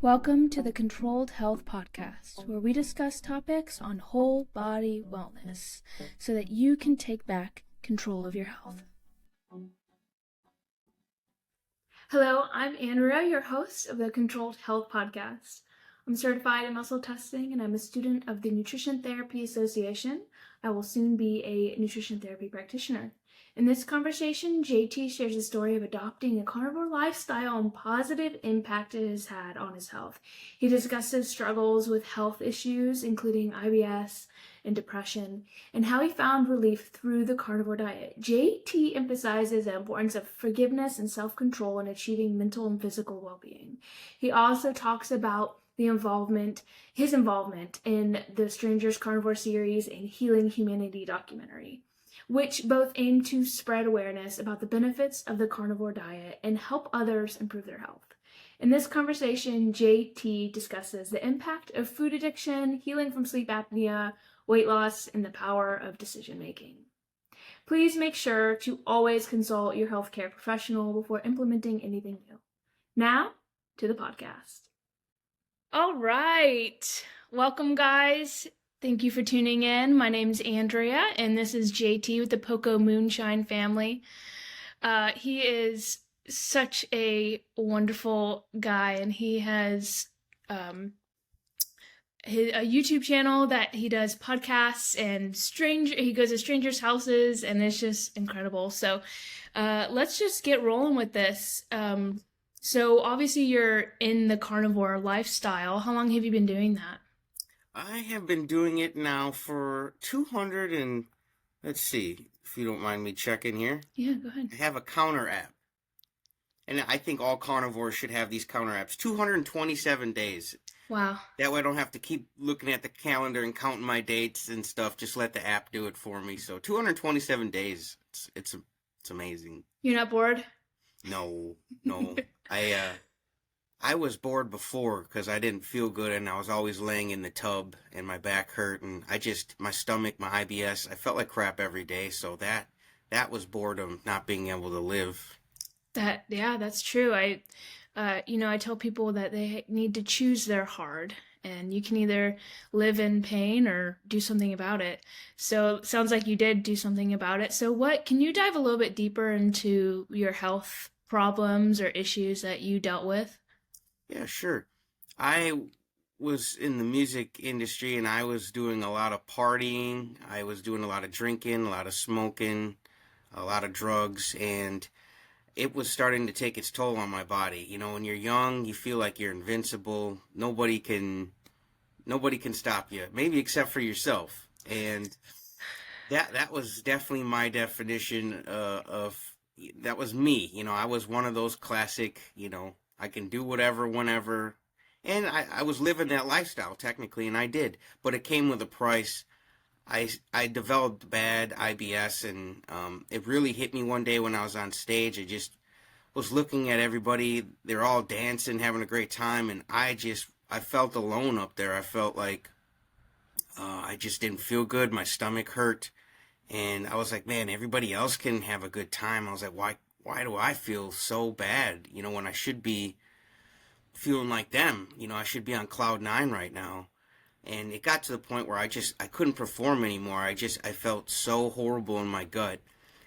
Welcome to the Controlled Health Podcast, where we discuss topics on whole body wellness so that you can take back control of your health. Hello, I'm Andrea, your host of the Controlled Health Podcast. I'm certified in muscle testing and I'm a student of the Nutrition Therapy Association. I will soon be a nutrition therapy practitioner. In this conversation, JT shares a story of adopting a carnivore lifestyle and positive impact it has had on his health. He discusses struggles with health issues, including IBS and depression, and how he found relief through the carnivore diet. JT emphasizes the importance of forgiveness and self-control in achieving mental and physical well-being. He also talks about his involvement in the Strangers Carnivore series and Healing Humanity documentary, which both aim to spread awareness about the benefits of the carnivore diet and help others improve their health. In this conversation, JT discusses the impact of food addiction, healing from sleep apnea, weight loss, and the power of decision making. Please make sure to always consult your healthcare professional before implementing anything new. Now, to the podcast. All right. Welcome, guys. Thank you for tuning in. My name's Andrea, and this is JT with the Poco Moonshine family. He is such a wonderful guy, and he has a YouTube channel that he does podcasts, and he goes to strangers' houses, and it's just incredible. So let's just get rolling with this. So obviously you're in the carnivore lifestyle. How long have you been doing that? I have been doing it now for 200 and, let's see, if you don't mind me checking here. Yeah, go ahead. I have a counter app. And I think all carnivores should have these counter apps. 227 days. Wow. That way I don't have to keep looking at the calendar and counting my dates and stuff. Just let the app do it for me. So 227 days. It's amazing. You're not bored? No. I was bored before because I didn't feel good and I was always laying in the tub and my back hurt and my stomach, my IBS, I felt like crap every day. So that was boredom, not being able to live. That's true. I tell people that they need to choose their hard, and you can either live in pain or do something about it. So it sounds like you did do something about it. So can you dive a little bit deeper into your health problems or issues that you dealt with? Yeah, sure. I was in the music industry and I was doing a lot of partying. I was doing a lot of drinking, a lot of smoking, a lot of drugs, and it was starting to take its toll on my body. You know, when you're young, you feel like you're invincible. Nobody can stop you, maybe except for yourself. And that was definitely my definition of that was me. You know, I was one of those classic, I can do whatever, whenever. And I was living that lifestyle, technically, and I did. But it came with a price. I developed bad IBS, and it really hit me one day when I was on stage. I just was looking at everybody. They're all dancing, having a great time, and I felt alone up there. I felt like I just didn't feel good. My stomach hurt. And I was like, man, everybody else can have a good time. I was like, why do I feel so bad, when I should be feeling like them? I should be on cloud nine right now. And it got to the point where I couldn't perform anymore. I felt so horrible in my gut.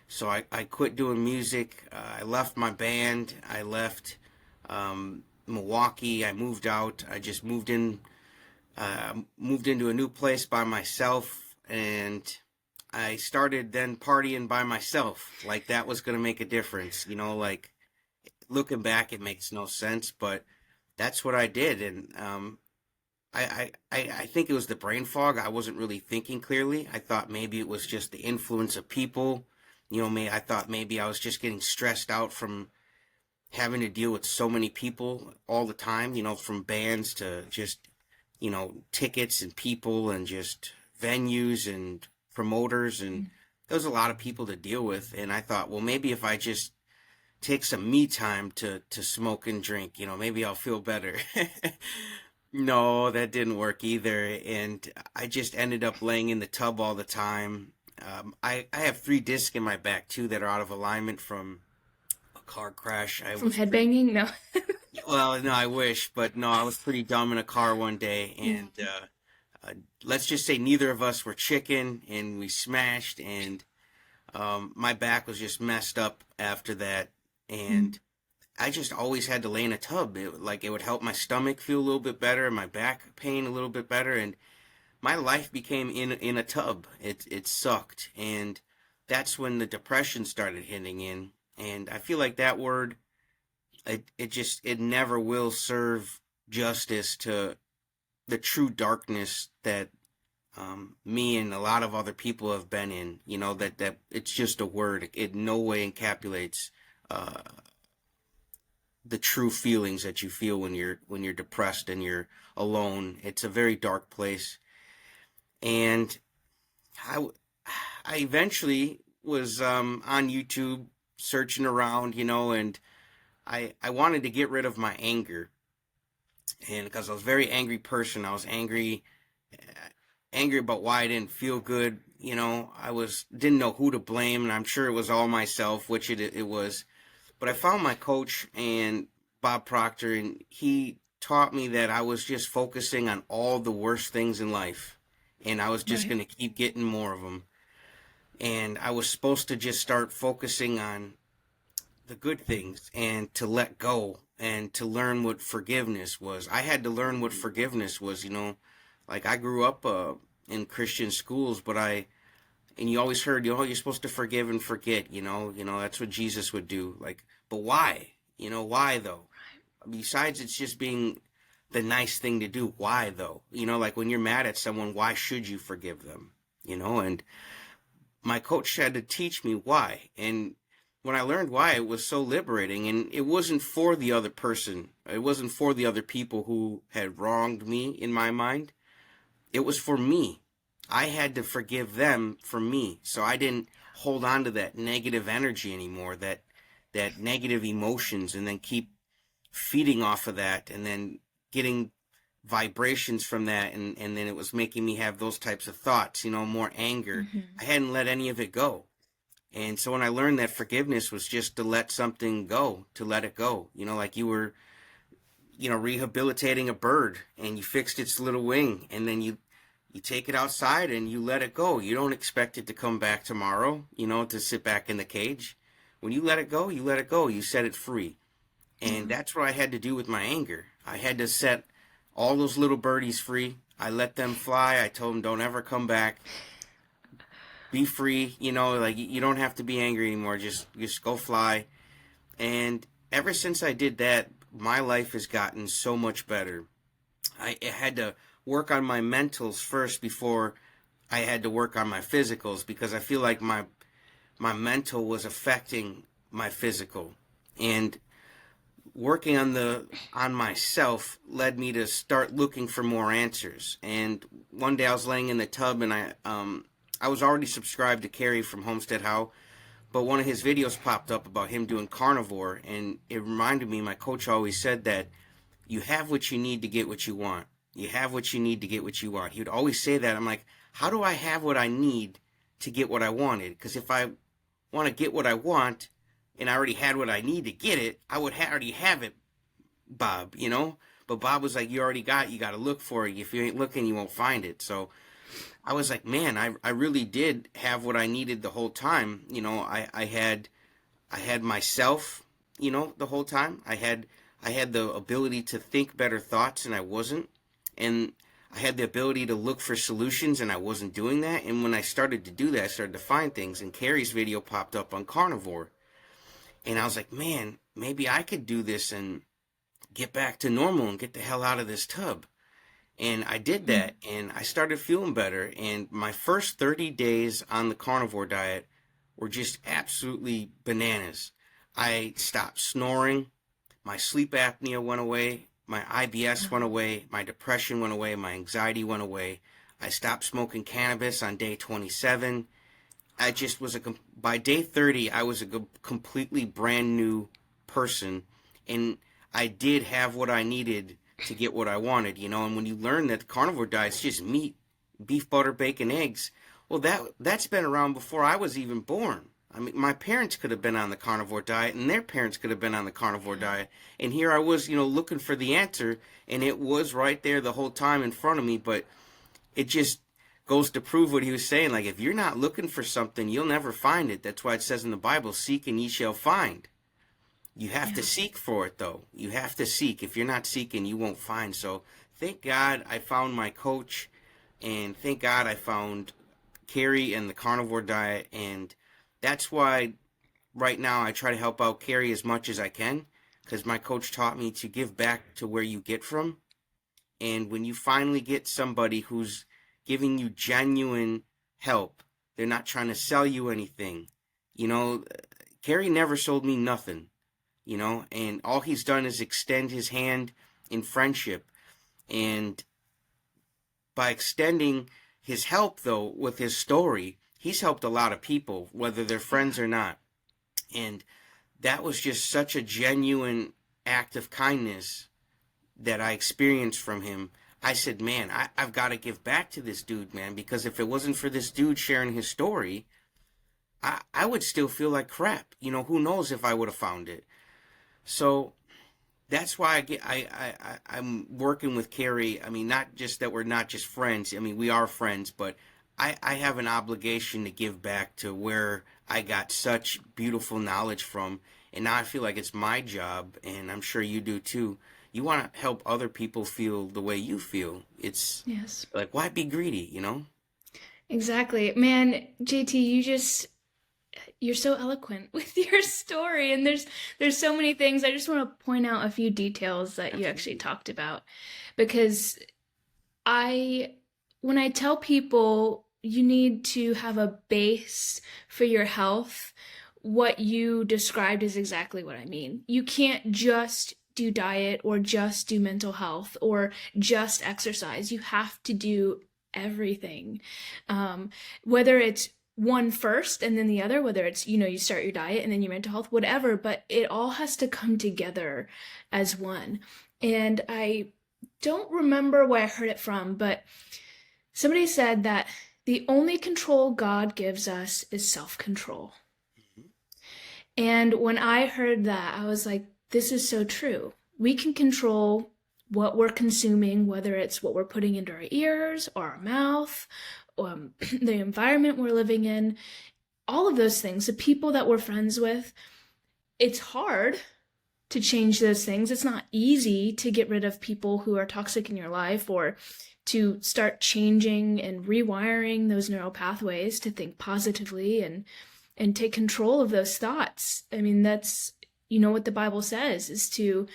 So I quit doing music. I left my band. I left Milwaukee. I moved out. I just moved into a new place by myself, and I started then partying by myself, like that was going to make a difference. Like looking back, it makes no sense, but that's what I did. And I think it was the brain fog. I wasn't really thinking clearly. I thought maybe it was just the influence of people. I thought maybe I was just getting stressed out from having to deal with so many people all the time, from bands to just, tickets and people and just venues and promoters, and there was a lot of people to deal with. And I thought, well, maybe if I just take some me time to smoke and drink, maybe I'll feel better. No, that didn't work either. And I just ended up laying in the tub all the time. I have 3 discs in my back too that are out of alignment from a car crash. From headbanging? No. Well, no, I wish, but no, I was pretty dumb in a car one day, Yeah. and let's just say neither of us were chicken, and we smashed, and my back was just messed up after that, Mm. and I just always had to lay in a tub. It would help my stomach feel a little bit better, and my back pain a little bit better, and my life became in a tub. It sucked, and that's when the depression started hitting in, and I feel like that word it never will serve justice to the true darkness that me and a lot of other people have been in. You know that it's just a word. It no way encapsulates uh, the true feelings that you feel when you're depressed and you're alone. It's a very dark place, and I I eventually was on YouTube searching around, and I wanted to get rid of my anger, and because I was a very angry person, I was angry about why I didn't feel good. I was didn't know who to blame, and I'm sure it was all myself, which it was. But I found my coach and Bob Proctor, and he taught me that I was just focusing on all the worst things in life, and I was just Right. going to keep getting more of them. And I was supposed to just start focusing on the good things and to let go and to learn what forgiveness was. I had to learn what forgiveness was, like I grew up in Christian schools, but and you always heard, you're supposed to forgive and forget, that's what Jesus would do. Like, but why? Why though? Besides, it's just being the nice thing to do. Why though? Like when you're mad at someone, why should you forgive them? And my coach had to teach me why. And when I learned why, it was so liberating. And it wasn't for the other person, it wasn't for the other people who had wronged me in my mind. It was for me. I had to forgive them for me. So I didn't hold on to that negative energy anymore, that negative emotions, and then keep feeding off of that and then getting vibrations from that, and then it was making me have those types of thoughts, more anger. Hmm. I hadn't let any of it go. And so when I learned that forgiveness was just to let something go, to let it go, like you were, rehabilitating a bird, and you fixed its little wing, and then you take it outside and you let it go. You don't expect it to come back tomorrow, to sit back in the cage. When you let it go, you let it go. You set it free. And Yeah. that's what I had to do with my anger. I had to set all those little birdies free. I let them fly. I told them, don't ever come back. Be free. Like you don't have to be angry anymore. Just go fly. And ever since I did that, my life has gotten so much better. I had to work on my mentals first before I had to work on my physicals, because I feel like my mental was affecting my physical. And working on myself led me to start looking for more answers. And one day I was laying in the tub, and I was already subscribed to Carrie from Homestead How, but one of his videos popped up about him doing carnivore, and it reminded me my coach always said that you have what you need to get what you want. You have what you need to get what you want. He would always say that. I'm like, how do I have what I need to get what I wanted? Because if I want to get what I want, and I already had what I need to get it, I would already have it, Bob. But Bob was like, you already got it. You got to look for it. If you ain't looking, you won't find it. So I was like, man, I really did have what I needed the whole time. I had myself, the whole time. I had the ability to think better thoughts, and I wasn't. And I had the ability to look for solutions, and I wasn't doing that. And when I started to do that, I started to find things. And Carrie's video popped up on Carnivore. And I was like, man, maybe I could do this and get back to normal and get the hell out of this tub. And I did Mm. that, and I started feeling better. And my first 30 days on the carnivore diet were just absolutely bananas. I stopped snoring. My sleep apnea went away. My IBS went Oh. away. My depression went away. My anxiety went away. I stopped smoking cannabis on day 27. I just was by day 30, I was a completely brand new person. And I did have what I needed to get what I wanted. And when you learn that the carnivore diet's just meat, beef, butter, bacon, eggs, well, that's been around before I was even born. I mean, my parents could have been on the carnivore diet, and their parents could have been on the carnivore Yeah. diet. And here I was, looking for the answer, and it was right there the whole time in front of me. But it just goes to prove what he was saying. Like, if you're not looking for something, you'll never find it. That's why it says in the Bible, seek and ye shall find. You have to Yeah. seek for it, though. You have to seek. If you're not seeking, you won't find. So thank God I found my coach, and thank God I found Carrie and the carnivore diet. And that's why right now I try to help out Carrie as much as I can, because my coach taught me to give back to where you get from. And when you finally get somebody who's giving you genuine help, they're not trying to sell you anything. You know, Carrie never sold me nothing, and all he's done is extend his hand in friendship. And by extending his help, though, with his story, he's helped a lot of people, whether they're friends Yeah. or not. And that was just such a genuine act of kindness that I experienced from him. I said, man, I've got to give back to this dude, man, because if it wasn't for this dude sharing his story, I would still feel like crap. Who knows if I would have found it. So that's why I'm working with Carrie. I mean, not just that we're not just friends. I mean, we are friends, but I have an obligation to give back to where I got such beautiful knowledge from. And now I feel like it's my job, and I'm sure you do too. You want to help other people feel the way you feel. It's Yes. like, why be greedy? Exactly. Man, JT, you're so eloquent with your story, and there's so many things. I just want to point out a few details that you actually Absolutely. talked about, because I when I tell people you need to have a base for your health, what you described is exactly what I mean. You can't just do diet or just do mental health or just exercise. You have to do everything. Um, Whether it's one first and then the other, whether it's, you start your diet and then your mental health, whatever, but it all has to come together as one. And I don't remember where I heard it from, but somebody said that the only control God gives us is self control. Mhm. And when I heard that, I was like, this is so true. We can control what we're consuming, whether it's what we're putting into our ears or our mouth, the environment we're living in, all of those things, the people that we're friends with. It's hard to change those things. It's not easy to get rid of people who are toxic in your life, or to start changing and rewiring those neural pathways to think positively and take control of those thoughts. I mean, that's what the Bible says is to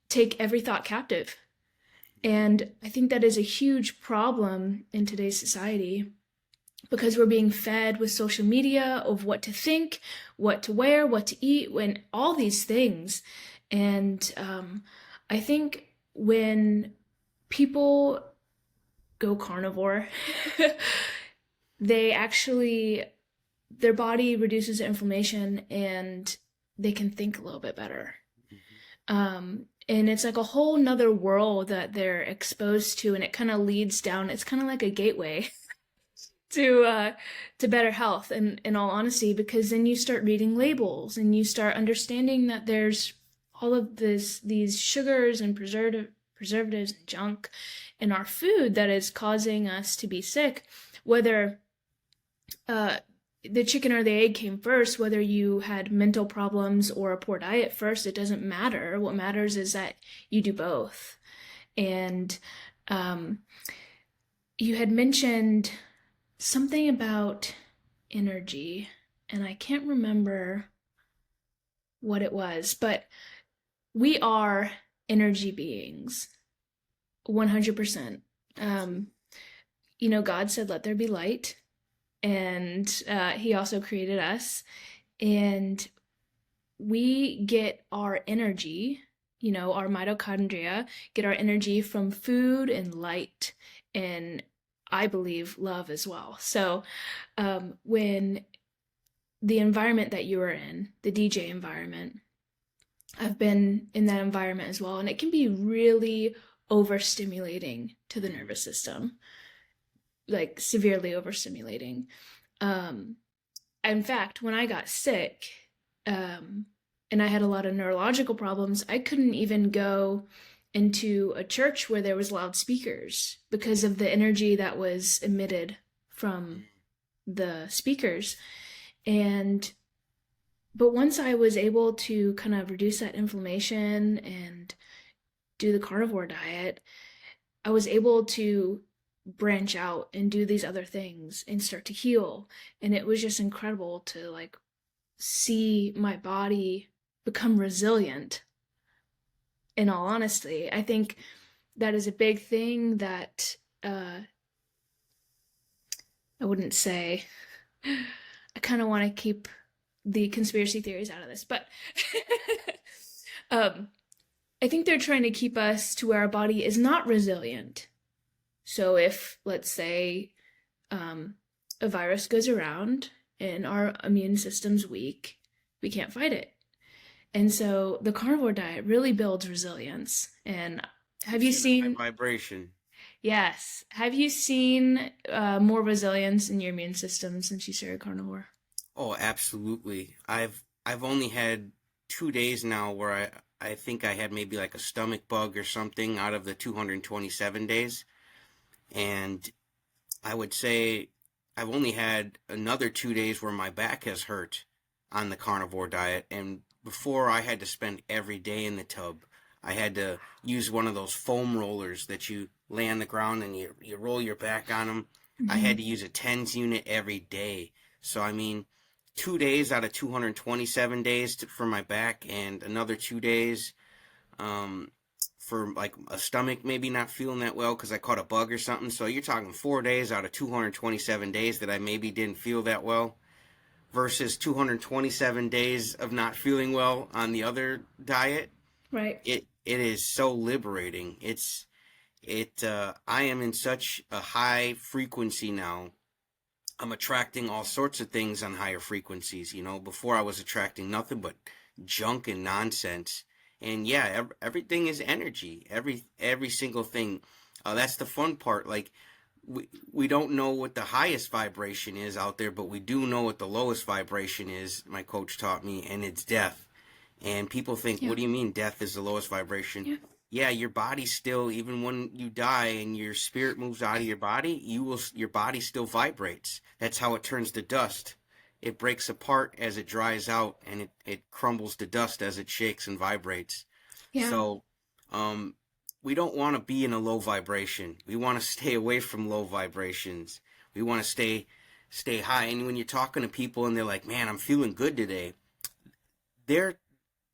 take every thought captive. And I think that is a huge problem in today's society, because we're being fed with social media of what to think, what to wear, what to eat, when all these things. And I think when people go carnivore, they actually, their body reduces inflammation and they can think a little bit better. Mhm. And it's like a whole nother world that they're exposed to, and it kind of leads down. It's kind of like a gateway to better health, and in all honesty, because then you start reading labels and you start understanding that there's all of these sugars and preservatives and junk in our food that is causing us to be sick, whether uh the chicken or the egg came first, whether you had mental problems or a poor diet first, it doesn't matter. What matters is that you do both. And um you had mentioned something about energy, and I can't remember what it was, but we are energy beings, 100%. Um, God said, let there be light, and He also created us, and we get our energy, our mitochondria get our energy from food and light, and I believe love as well. So when the environment that you are in, the DJ environment, I've been in that environment as well, and it can be really overstimulating to the Mhm. nervous system, like severely overstimulating. Um, in fact, when I got sick, and I had a lot of neurological problems, I couldn't even go into a church where there was loudspeakers because of the energy that was emitted from the speakers. And but once I was able to kind of reduce that inflammation and do the carnivore diet, I was able to branch out and do these other things and start to heal. And it was just incredible to like see my body become resilient. In all honesty, I think that is a big thing that I wouldn't say. I kind of want to keep the conspiracy theories out of this, but um, I think they're trying to keep us to where our body is not resilient. So if, let's say, a virus goes around and our immune system's weak, we can't fight it. And so the carnivore diet really builds resilience. And have you It's in high seen, vibration. yes, have you seen more resilience in your immune system since you started carnivore? Oh, absolutely. I've only had 2 days now where I think I had maybe like a stomach bug or something out of the 227 days. And I would say I've only had another 2 days where my back has hurt on the carnivore diet. And before I had to spend every day in the tub. I had to use one of those foam rollers that you lay on the ground and you roll your back on them. I had Mm-hmm. to use a TENS unit every day. So, I mean, 2 days out of 227 days for my back and another 2 days um, for like a stomach maybe not feeling that well because I caught a bug or something. So you're talking 4 days out of 227 days that I maybe didn't feel that well versus 227 days of not feeling well on the other diet. Right. It is so liberating. I am in such a high frequency now. I'm attracting all sorts of things on higher frequencies. Before I was attracting nothing but junk and nonsense. And yeah, everything is energy. Every single thing. That's the fun part. Like we don't know what the highest vibration is out there, but we do know what the lowest vibration is. My coach taught me, and it's death. And people think, Yeah. what do you mean death is the lowest vibration? Yeah. Yeah, your body still, even when you die and your spirit moves out of your body, your body still vibrates. That's how it turns to dust. It breaks apart as it dries out and it crumbles to dust as it shakes and vibrates. Yeah. So, um, we don't want to be in a low vibration. We want to stay away from low vibrations. We want to stay high. And when you're talking to people and they're like, "Man, I'm feeling good today," they're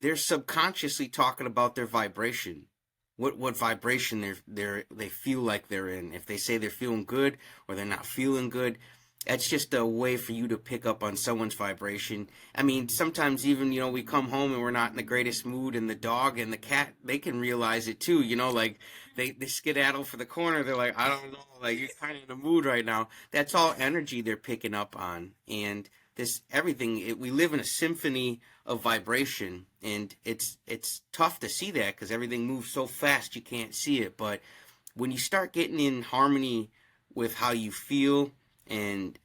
they're subconsciously talking about their vibration. What vibration they feel like they're in. If they say they're feeling good or they're not feeling good, that's just a way for you to pick up on someone's vibration. I mean, sometimes even, we come home and we're not in the greatest mood and the dog and the cat, they can realize it too, like they skedaddle for the corner. They're like, I don't know, like you're kind of in the mood right now. That's all energy they're picking up on. And we live in a symphony of vibration, and it's tough to see that because everything moves so fast you can't see it. But when you start getting in harmony with how you feel, and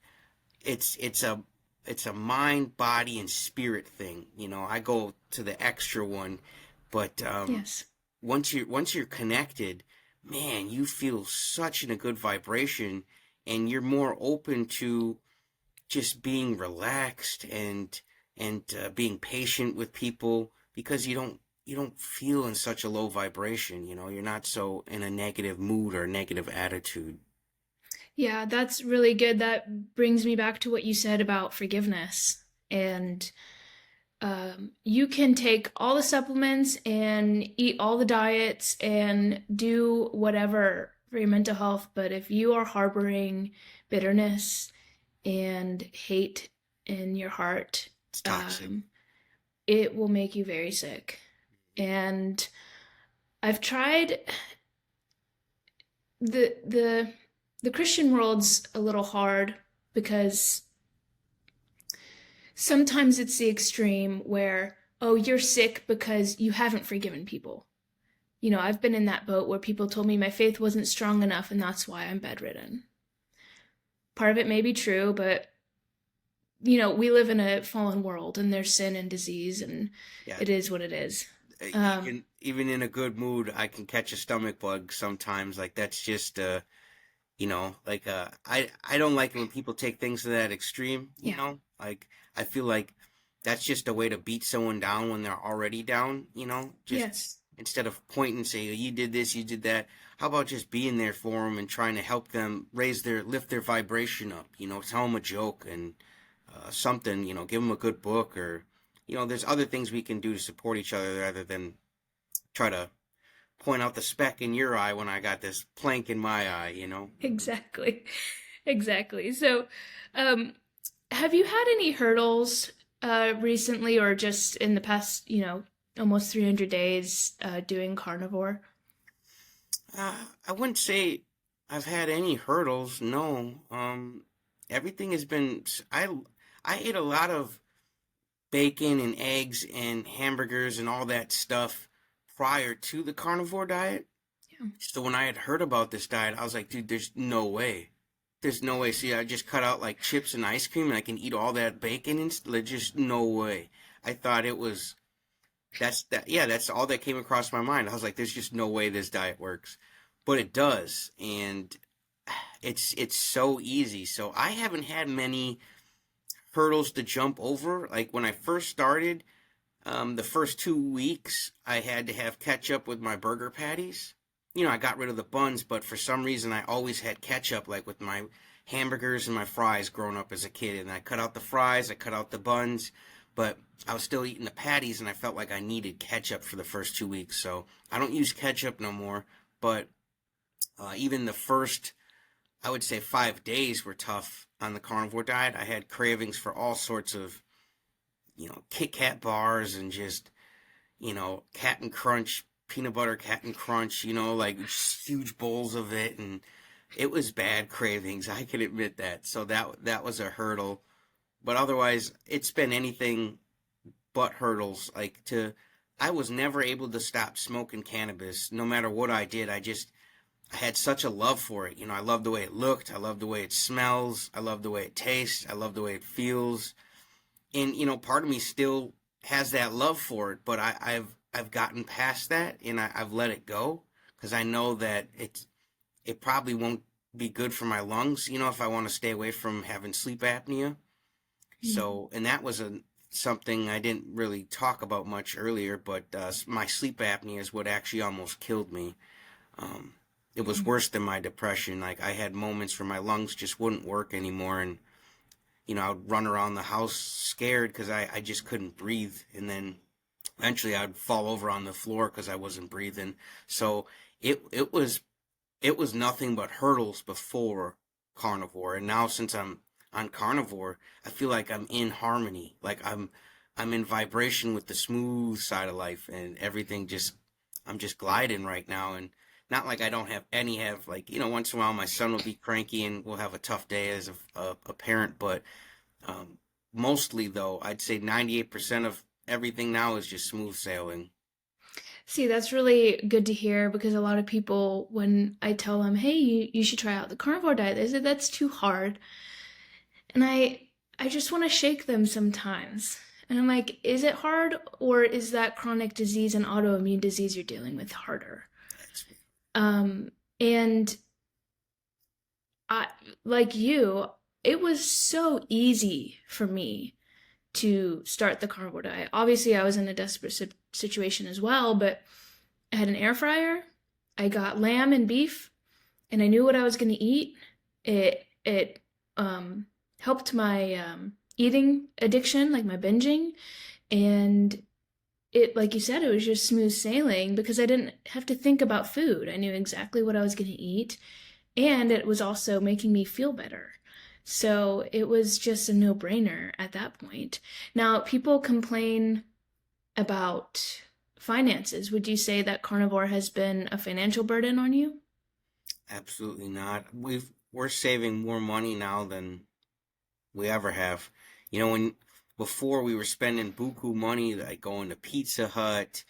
it's a mind, body, and spirit thing. I go to the extra one, but Yes. once you're connected, man, you feel such in a good vibration, and you're more open to just being relaxed and being patient with people because you don't feel in such a low vibration. You're not so in a negative mood or negative attitude. Yeah, that's really good. That brings me back to what you said about forgiveness. And you can take all the supplements and eat all the diets and do whatever for your mental health, but if you are harboring bitterness and hate in your heart, It's toxic. um, it will make you very sick. And I've tried the the Christian world's a little hard because sometimes it's the extreme where, oh, you're sick because you haven't forgiven people. I've been in that boat where people told me my faith wasn't strong enough and that's why I'm bedridden. Part of it may be true, but we live in a fallen world and there's sin and disease and Yeah, it is what it is. Um, even in a good mood, I can catch a stomach bug sometimes. Like that's just like I don't like it when people take things to that extreme, yeah. Like I feel like that's just a way to beat someone down when they're already down, just Yes. instead of pointing and say, "Oh, you did this, you did that." How about just being there for them and trying to help them lift their vibration up, tell them a joke and something, give them a good book or, there's other things we can do to support each other rather than try to point out the speck in your eye when I got this plank in my eye. Exactly. Exactly. So, um, have you had any hurdles recently or just in the past, almost 300 days doing carnivore? I wouldn't say I've had any hurdles. No. Everything has been. I ate a lot of bacon and eggs and hamburgers and all that stuff prior to the carnivore diet. Yeah. So when I had heard about this diet, I was like, dude, there's no way. There's no way. See, I just cut out like chips and ice cream and I can eat all that bacon and like, just no way. I thought it was that's all that came across my mind. I was like, there's just no way this diet works. But it does, and it's so easy. So I haven't had many hurdles to jump over. Like when I first started, the first 2 weeks, I had to have ketchup with my burger patties. I got rid of the buns, but for some reason, I always had ketchup, like with my hamburgers and my fries growing up as a kid. And I cut out the fries, I cut out the buns, but I was still eating the patties, and I felt like I needed ketchup for the first 2 weeks. So I don't use ketchup no more. But even the first, I would say, 5 days were tough on the carnivore diet. I had cravings for all sorts of, Kit Kat bars and just Captain Crunch, peanut butter Captain Crunch, like huge bowls of it, and it was bad cravings. I can admit that. So that was a hurdle, but otherwise, it's been anything but hurdles. I was never able to stop smoking cannabis, no matter what I did. I had such a love for it. I love the way it looked. I love the way it smells. I love the way it tastes. I love the way it feels. And part of me still has that love for it, but I've gotten past that and I've let it go because I know that it probably won't be good for my lungs, if I want to stay away from having sleep apnea. Mm. So, and that was something I didn't really talk about much earlier, but my sleep apnea is what actually almost killed me. Um, it was Mm. worse than my depression. Like I had moments where my lungs just wouldn't work anymore, and I would run around the house scared because I just couldn't breathe. And then eventually I'd fall over on the floor because I wasn't breathing. So it was nothing but hurdles before carnivore. And now since I'm on carnivore, I feel like I'm in harmony. Like I'm in vibration with the smooth side of life and everything just I'm just gliding right now and not like I don't have like once in a while my son will be cranky and we'll have a tough day as a parent, but um, mostly, though, I'd say 98% of everything now is just smooth sailing. See, that's really good to hear because a lot of people, when I tell them, hey, you should try out the carnivore diet, they say that's too hard. And I just want to shake them sometimes. And I'm like, is it hard or is that chronic disease and autoimmune disease you're dealing with harder? That's, And I, like you, it was so easy for me to start the carnivore diet. Obviously, I was in a desperate situation as well, but I had an air fryer. I got lamb and beef, and I knew what I was going to eat. It helped my eating addiction, like my binging, and it, like you said, it was just smooth sailing because I didn't have to think about food. I knew exactly what I was going to eat, and it was also making me feel better. So it was just a no-brainer at that point. Now, people complain about finances. Would you say that carnivore has been a financial burden on you? absolutely not. We're saving more money now than we ever have. When before we were spending buku money like going to Pizza Hut,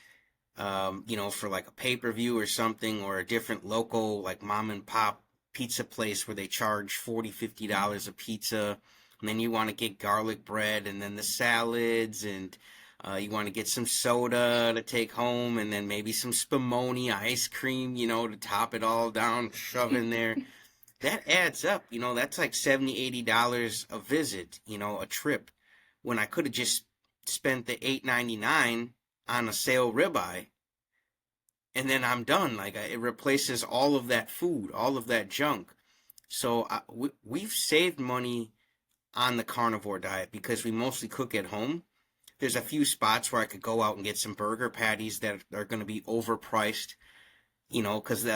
for like a pay-per-view or something, or a different local like mom and pop pizza place where they charge $40, $50 a pizza. And then you want to get garlic bread and then the salads and you want to get some soda to take home and then maybe some spumoni ice cream, to top it all down, shove in there. That adds up, that's like $70, $80 a visit, a trip. When I could have just spent the $8.99 on a sale ribeye and then I'm done. Like it replaces all of that food, all of that junk. So we've saved money on the carnivore diet because we mostly cook at home. There's a few spots where I could go out and get some burger patties that are going to be overpriced, because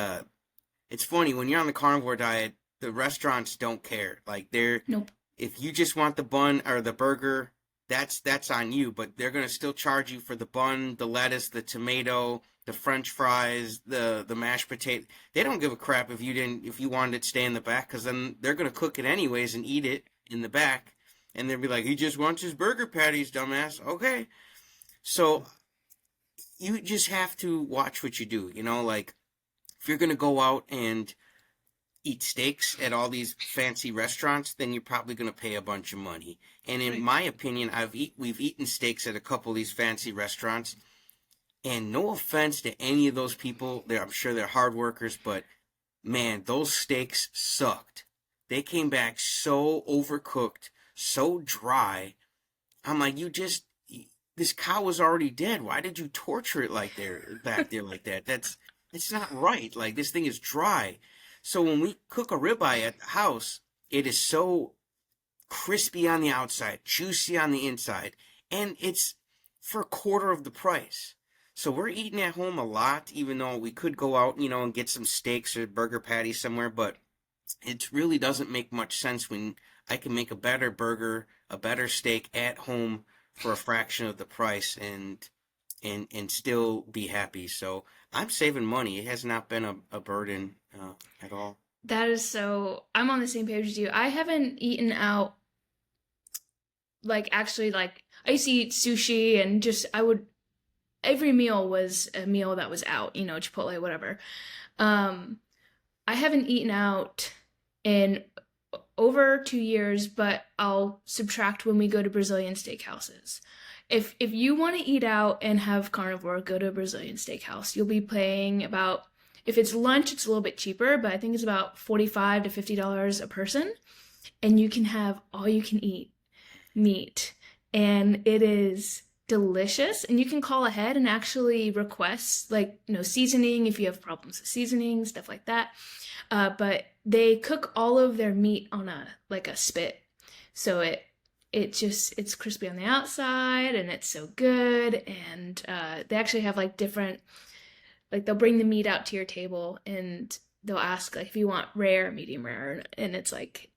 it's funny when you're on the carnivore diet, the restaurants don't care. Like Nope. if you just want the bun or the burger, that's on you, but they're going to still charge you for the bun, the lettuce, the tomato, the french fries, the mashed potato. They don't give a crap if you wanted it to stay in the back cuz then they're going to cook it anyways and eat it in the back and they'll be like, "He just wants his burger patties, dumbass." Okay. So you just have to watch what you do, like if you're going to go out and eat steaks at all these fancy restaurants, then you're probably going to pay a bunch of money. And in my opinion, we've eaten steaks at a couple of these fancy restaurants, and no offense to any of those people, I'm sure they're hard workers, but man, those steaks sucked. They came back so overcooked, so dry. I'm like, this cow was already dead. Why did you torture it back there like that? It's not right. Like this thing is dry. So when we cook a ribeye at the house, it is so crispy on the outside, juicy on the inside, and it's for a quarter of the price. So we're eating at home a lot, even though we could go out, and get some steaks or burger patties somewhere, but it really doesn't make much sense when I can make a better burger, a better steak at home for a fraction of the price and still be happy. So I'm saving money. It has not been a burden at all. That is so, I'm on the same page as you. I haven't eaten out, like, actually, like, I used to eat sushi and just, every meal was a meal that was out, Chipotle, whatever. Um, I haven't eaten out in over 2 years, but I'll subtract when we go to Brazilian steakhouses. If you want to eat out and have carnivore, go to a Brazilian steakhouse. You'll be paying about, if it's lunch, it's a little bit cheaper, but I think it's about $45 to $50 a person, and you can have all you can eat meat, and it is delicious. And you can call ahead and actually request, like, seasoning if you have problems with seasoning, stuff like that. But they cook all of their meat on a spit, so it's crispy on the outside and it's so good. And they actually have like different, like they'll bring the meat out to your table and they'll ask like if you want rare, medium rare, and it's like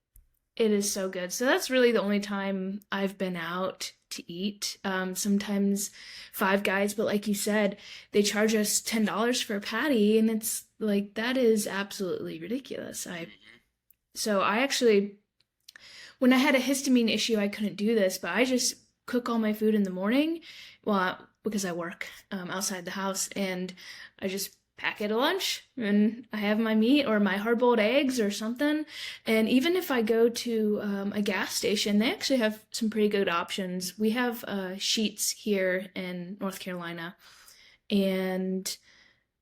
it is so good. So that's really the only time I've been out to eat. Sometimes Five Guys, but like you said, they charge us $10 for a patty, and it's like that is absolutely ridiculous. So I actually, when I had a histamine issue, I couldn't do this, but I just cook all my food in the morning, well, because I work outside the house, and I just pack it a lunch and I have my meat or my hard-boiled eggs or something. And even if I go to a gas station, they actually have some pretty good options. We have Sheetz here in North Carolina, and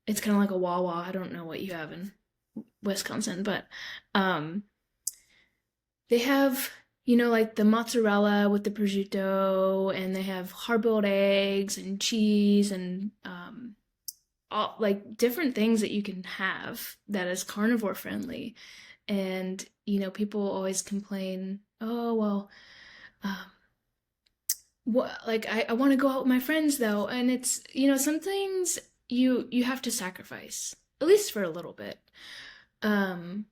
it's kind of like a Wawa. I don't know what you have in Wisconsin, but they have, like the mozzarella with the prosciutto, and they have hard-boiled eggs and cheese and all like different things that you can have that is carnivore friendly. And people always complain, oh well, um, what, like I want to go out with my friends though, and it's some things you have to sacrifice at least for a little bit. um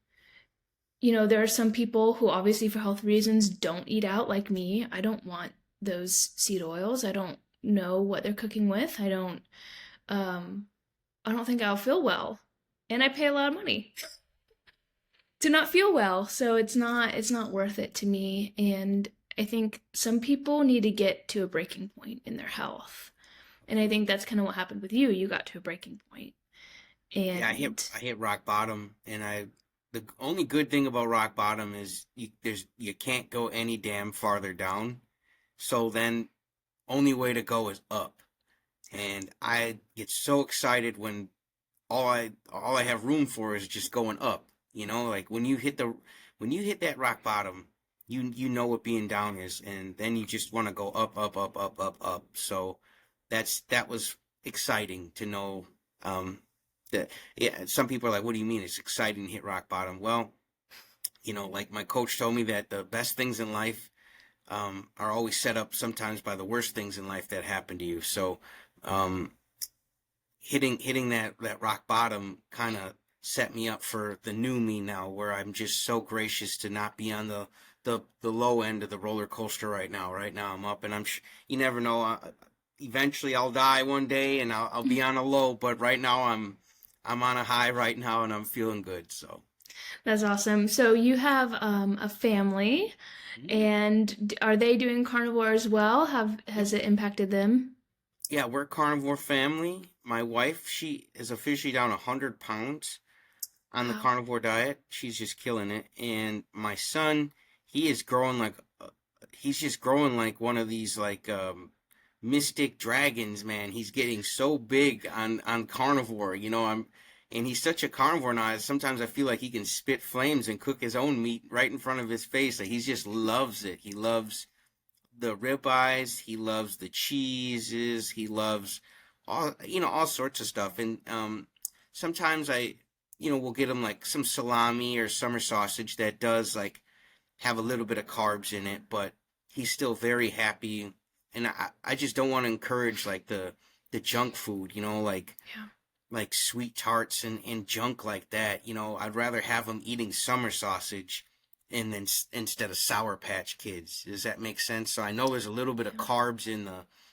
there are some people who obviously for health reasons don't eat out like me. I don't want those seed oils. I don't know what they're cooking with. Um I don't think I'll feel well. And I pay a lot of money to not feel well. So it's not worth it to me. And I think some people need to get to a breaking point in their health. And I think that's kind of what happened with you. You got to a breaking point. Yeah, And I hit rock bottom, and the only good thing about rock bottom is you can't go any damn farther down. So then only way to go is up. And I get so excited when all I have room for is just going up. Like when you hit that rock bottom, you know what being down is, and then you just want to go up, up, up, up, up, up. So that was exciting to know. That Yeah, some people are like, "What do you mean it's exciting to hit rock bottom?" Well, like my coach told me that the best things in life are always set up sometimes by the worst things in life that happen to you. So um, hitting that rock bottom kind of set me up for the new me now, where I'm just so gracious to not be on the low end of the roller coaster right now. Right now I'm up, and you never know. Eventually I'll die one day, and I'll be on a low. But right now I'm on a high right now, and I'm feeling good. So. That's awesome. So you have a family, Mhm. and are they doing carnivore as well? Has it impacted them? Yeah, we're a carnivore family. My wife, she is officially down 100 pounds on the Wow. carnivore diet. She's just killing it. And my son, he is growing like he's just growing like one of these like mystic dragons, man. He's getting so big on carnivore. And he's such a carnivore now. Sometimes I feel like he can spit flames and cook his own meat right in front of his face. Like he just loves it. He loves the ribeyes. He loves the cheeses. He loves all sorts of stuff. And sometimes we'll get him like some salami or summer sausage that does like have a little bit of carbs in it, but he's still very happy. And I just don't want to encourage like the junk food, Yeah. like sweet tarts and junk like that. I'd rather have him eating summer sausage and then instead of Sour Patch Kids. Does that make sense? So I know there's a little bit of Yeah. carbs in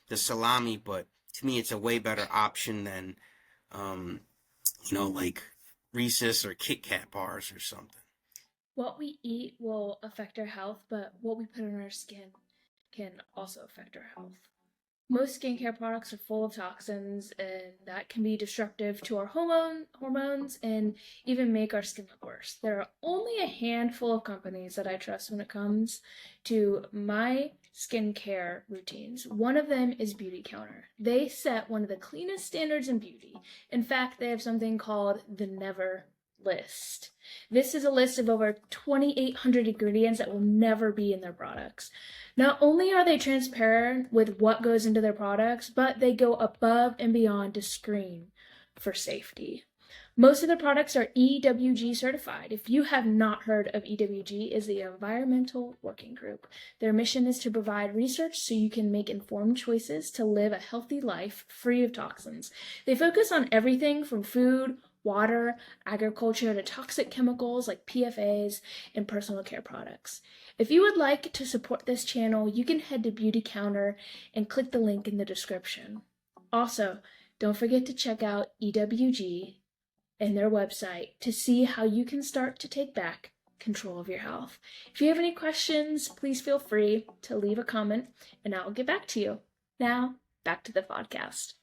the salami, but to me it's a way better option than um, like Reese's or Kit Kat bars or something. What we eat will affect our health, but what we put on our skin can also affect our health. Most skincare products are full of toxins, and that can be disruptive to our hormones and even make our skin look worse. There are only a handful of companies that I trust when it comes to my skincare routines. One of them is Beauty Counter. They set one of the cleanest standards in beauty. In fact, they have something called the Never List. This is a list of over 2,800 ingredients that will never be in their products. Not only are they transparent with what goes into their products, but they go above and beyond to screen for safety. Most of the products are EWG certified. If you have not heard of EWG, is the Environmental Working Group. Their mission is to provide research so you can make informed choices to live a healthy life free of toxins. They focus on everything from food, water, agriculture to toxic chemicals like PFAs and personal care products. If you would like to support this channel, you can head to Beauty Counter and click the link in the description. Also, don't forget to check out EWG and their website to see how you can start to take back control of your health. If you have any questions, please feel free to leave a comment and I'll get back to you. Now, back to the podcast.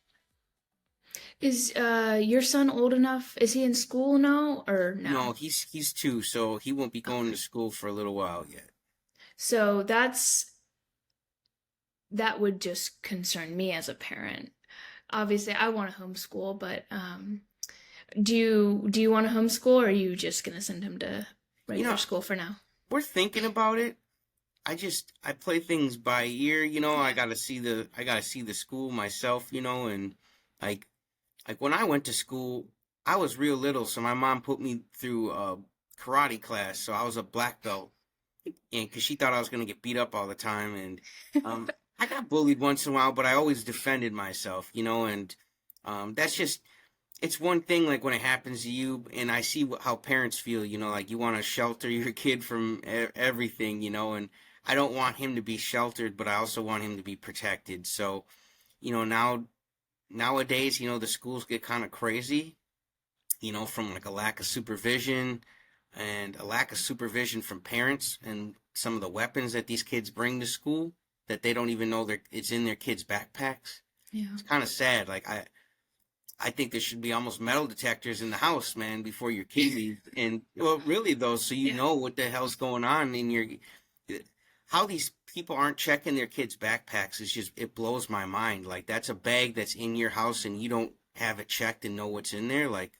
Is your son old enough? Is he in school now or No, no? he's two, so he won't be going to Okay. school for a little while yet. So that would just concern me as a parent. Obviously, I want to homeschool, but do you want to homeschool, or are you just gonna send him to You regular know, school for now? we're thinking about it. I play things by ear, Yeah. I gotta see the school myself, and like like when I went to school, I was real little, so my mom put me through a karate class, so I was a black belt, and because she thought I was gonna get beat up all the time, and um, I got bullied once in a while, but I always defended myself, and that's just it's one thing like when it happens to you, and I see how parents feel, like you want to shelter your kid from everything, and I don't want him to be sheltered, but I also want him to be protected. So, nowadays, the schools get kind of crazy, from like a lack of supervision and a lack of supervision from parents and some of the weapons that these kids bring to school that they don't even know it's in their kids' backpacks. Yeah. It's kind of sad. Like I think there should be almost metal detectors in the house, man, before your kid leaves. And well, really though, so you Yeah. know what the hell's going on in your how these people aren't checking their kids' backpacks is just it blows my mind. Like that's a bag that's in your house and you don't have it checked and know what's in there, like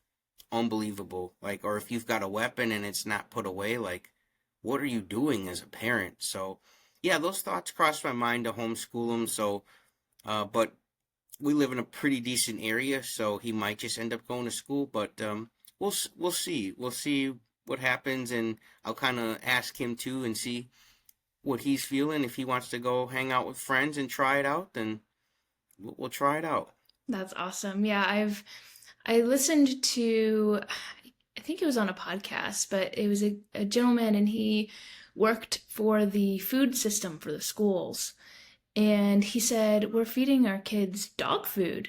unbelievable. Like or if you've got a weapon and it's not put away, like what are you doing as a parent? So yeah, those thoughts crossed my mind to homeschool him. So but we live in a pretty decent area, so he might just end up going to school. But we'll see. We'll see what happens, and I'll kind of ask him too and see what he's feeling. If he wants to go hang out with friends and try it out, then we'll try it out. That's awesome. Yeah, I listened to, I think it was on a podcast, but it was a gentleman and he worked for the food system for the schools. And he said, we're feeding our kids dog food.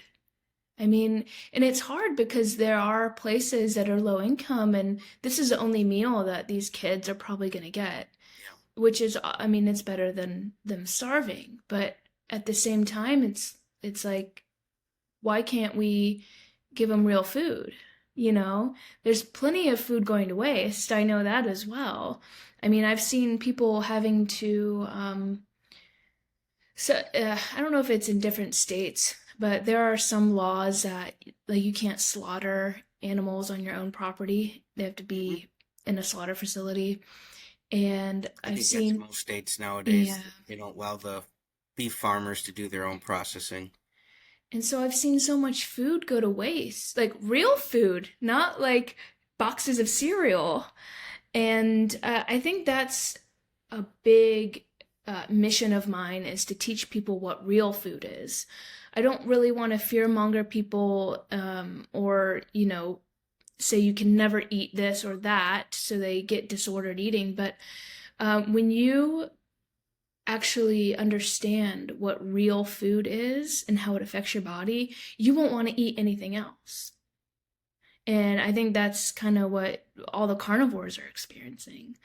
I mean, and it's hard because there are places that are low income, and this is the only meal that these kids are probably going to get, Yeah, which is, I mean, it's better than them starving. But at the same time, it's like, why can't we give them real food? You know, there's plenty of food going to waste. I know that as well. I mean, I've seen people having to I don't know if it's in different states, but there are some laws that like you can't slaughter animals on your own property. They have to hmm be in a slaughter facility. And I I've think that's seen, most states yeah. nowadays. They don't allow the beef farmers to do their own processing. And so I've seen so much food go to waste, like real food, not like boxes of cereal. And I think that's a big mission of mine is to teach people what real food is. I don't really want to fearmonger people or, you know, say you can never eat this or that so they get disordered eating. But when you actually understand what real food is and how it affects your body, you won't want to eat anything else. And I think that's kind of what all the carnivores are experiencing.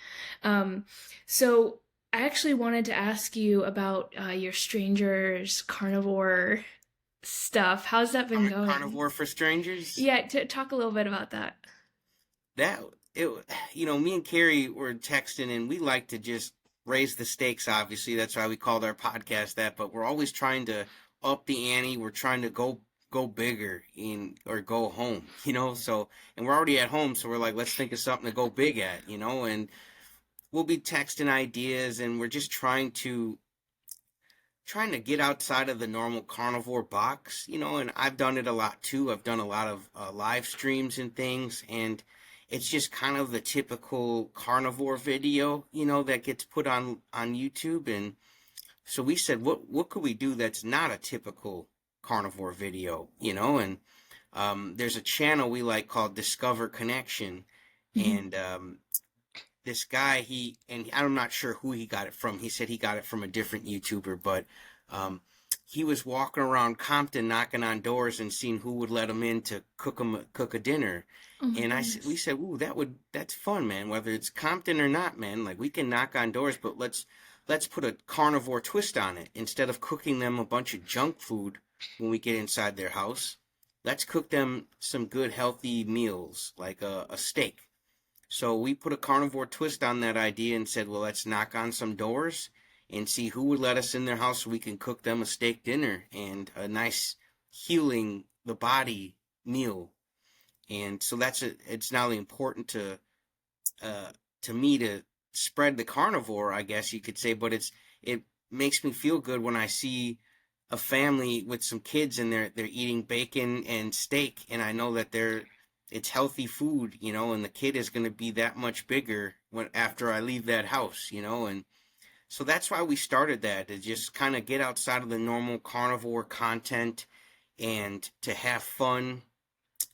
Um, so I actually wanted to ask you about your strangers carnivore stuff. How's that been going? Carnivore for strangers. Yeah, talk a little bit about that. That it me and Carrie were texting and we like to just raise the stakes. Obviously that's why we called our podcast that, but we're always trying to up the ante. We're trying to go bigger in or go home, so and we're already at home, so we're like, let's think of something to go big at, and we'll be texting ideas and we're just trying to get outside of the normal carnivore box, and I've done it a lot too. I've done a lot of live streams and things, and it's just kind of the typical carnivore video, that gets put on YouTube. And so we said, what could we do that's not a typical carnivore video, and there's a channel we like called Discover Connection, Mhm. and this guy, I'm not sure who he got it from. He said he got it from a different YouTuber, but um, he was walking around Compton knocking on doors and seeing who would let him in to cook a dinner. Oh my And we goodness. said, "Ooh, that's fun, man. Whether it's Compton or not, man, like we can knock on doors, but let's put a carnivore twist on it. Instead of cooking them a bunch of junk food when we get inside their house, let's cook them some good healthy meals like a steak." So we put a carnivore twist on that idea and said, well, let's knock on some doors and see who would let us in their house so we can cook them a steak dinner and a nice healing the body meal. And so it's not only important to me to spread the carnivore, I guess you could say, but it makes me feel good when I see a family with some kids and they're eating bacon and steak, and I know that it's healthy food, and the kid is going to be that much bigger when after I leave that house, and so that's why we started that, to just kind of get outside of the normal carnivore content and to have fun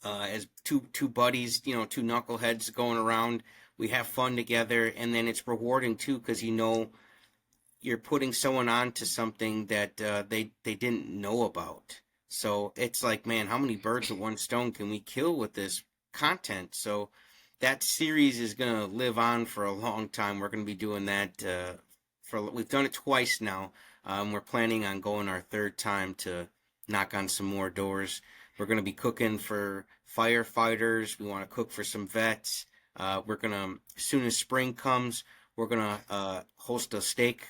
as two buddies, two knuckleheads going around. We have fun together, and then it's rewarding too because you're putting someone on to something that they didn't know about. So it's like, man, how many birds with one stone can we kill with this content? So that series is gonna live on for a long time. We're gonna be doing that we've done it twice now. We're planning on going our third time to knock on some more doors. We're going to be cooking for firefighters. We want to cook for some vets. We're going to, as soon as spring comes, we're going to host a steak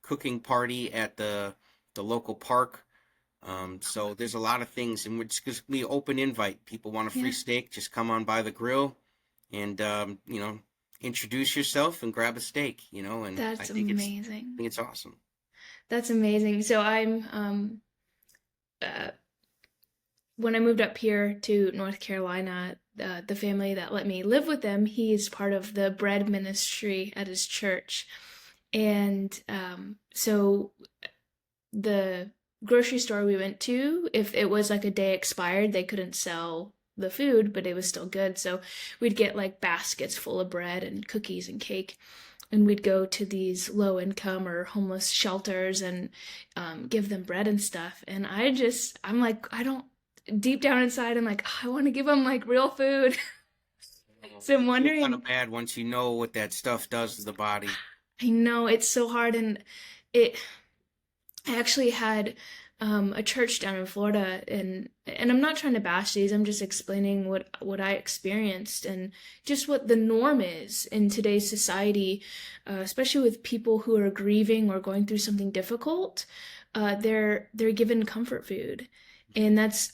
cooking party at the local park. So there's a lot of things, and we're just going to be open invite. People want a free Yeah, steak, just come on by the grill and, introduce yourself and grab a steak, and I that's amazing. think it's awesome. That's amazing. So uh, when I moved up here to North Carolina, the family that let me live with them, he's part of the bread ministry at his church. And so the grocery store we went to, if it was like a day expired, they couldn't sell the food, but it was still good. So we'd get like baskets full of bread and cookies and cake. And we'd go to these low income or homeless shelters and give them bread and stuff. And I'm like, I don't, deep down inside, I'm like, "Oh, I want to give them like real food." So I'm You feel kind wondering, of bad once you know what that stuff does to the body. I know it's so hard. And it, I actually had a church down in Florida, and I'm not trying to bash these. I'm just explaining what I experienced and just what the norm is in today's society, especially with people who are grieving or going through something difficult. They're given comfort food, and that's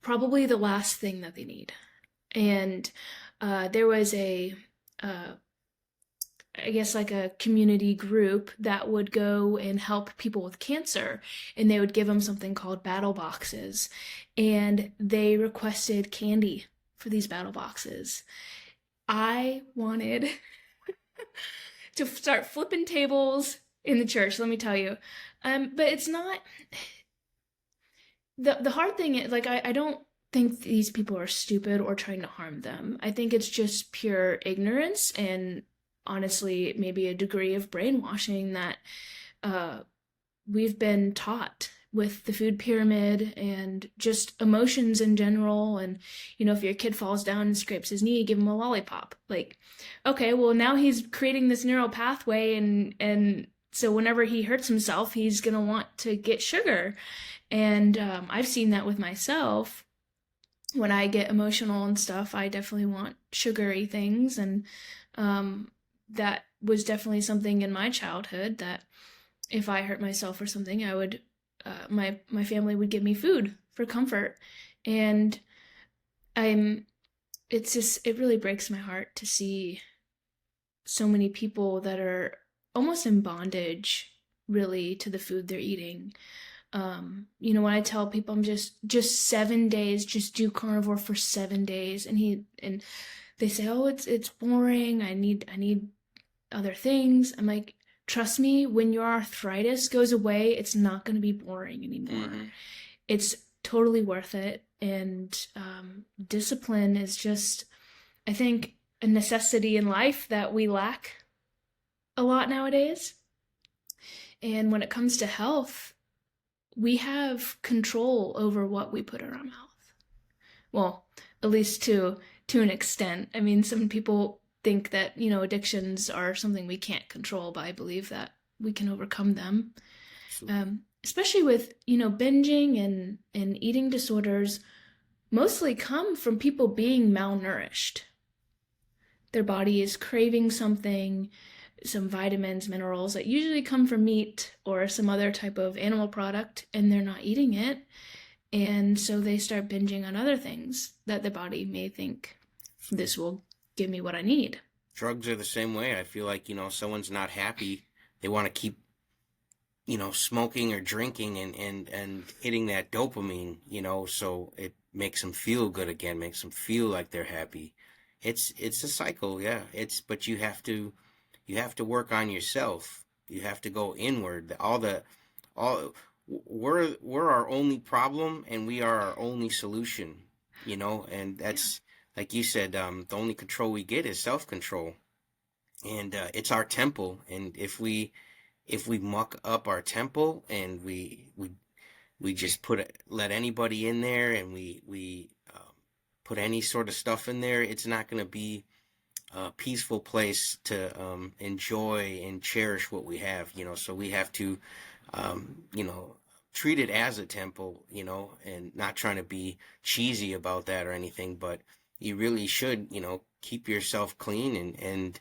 probably the last thing that they need. And there was uh, I guess like a community group that would go and help people with cancer, and they would give them something called battle boxes, and they requested candy for these battle boxes. I wanted to start flipping tables in the church, let me tell you. But it's not the hard thing is, like, I don't think these people are stupid or trying to harm them. I think it's just pure ignorance and honestly maybe a degree of brainwashing that uh, we've been taught with the food pyramid and just emotions in general. And if your kid falls down and scrapes his knee, give him a lollipop. Like, okay, well, now he's creating this neural pathway, and so whenever he hurts himself, he's gonna want to get sugar. And I've seen that with myself. When I get emotional and stuff, I definitely want sugary things. And um, that was definitely something in my childhood that if I hurt myself or something, I would, my family would give me food for comfort. And I'm, it's just, it really breaks my heart to see so many people that are almost in bondage, really, to the food they're eating. When I tell people I'm just 7 days, just do carnivore for 7 days, and they say, "Oh, it's boring. I need other things." I'm like, trust me, when your arthritis goes away, it's not going to be boring anymore. Hmm. It's totally worth it. And discipline is just, I think, a necessity in life that we lack a lot nowadays. And when it comes to health, we have control over what we put in our mouth. Well, at least to an extent. I mean, some people think that, addictions are something we can't control, but I believe that we can overcome them. Absolutely. Especially with, binging and eating disorders mostly come from people being malnourished. Their body is craving something, some vitamins, minerals that usually come from meat or some other type of animal product, and they're not eating it. And so they start binging on other things that the body may think this will give me what I need. Drugs are the same way. I feel like, someone's not happy. They want to keep, smoking or drinking and hitting that dopamine, so it makes them feel good again, makes them feel like they're happy. It's a cycle, yeah. But you have to work on yourself. You have to go inward. All we're our only problem and we are our only solution, and Yeah. that's like you said, the only control we get is self-control. And it's our temple. And if we muck up our temple and we just let anybody in there and we put any sort of stuff in there, it's not going to be a peaceful place to enjoy and cherish what we have. So we have to, treat it as a temple, and not trying to be cheesy about that or anything, but you really should, keep yourself clean and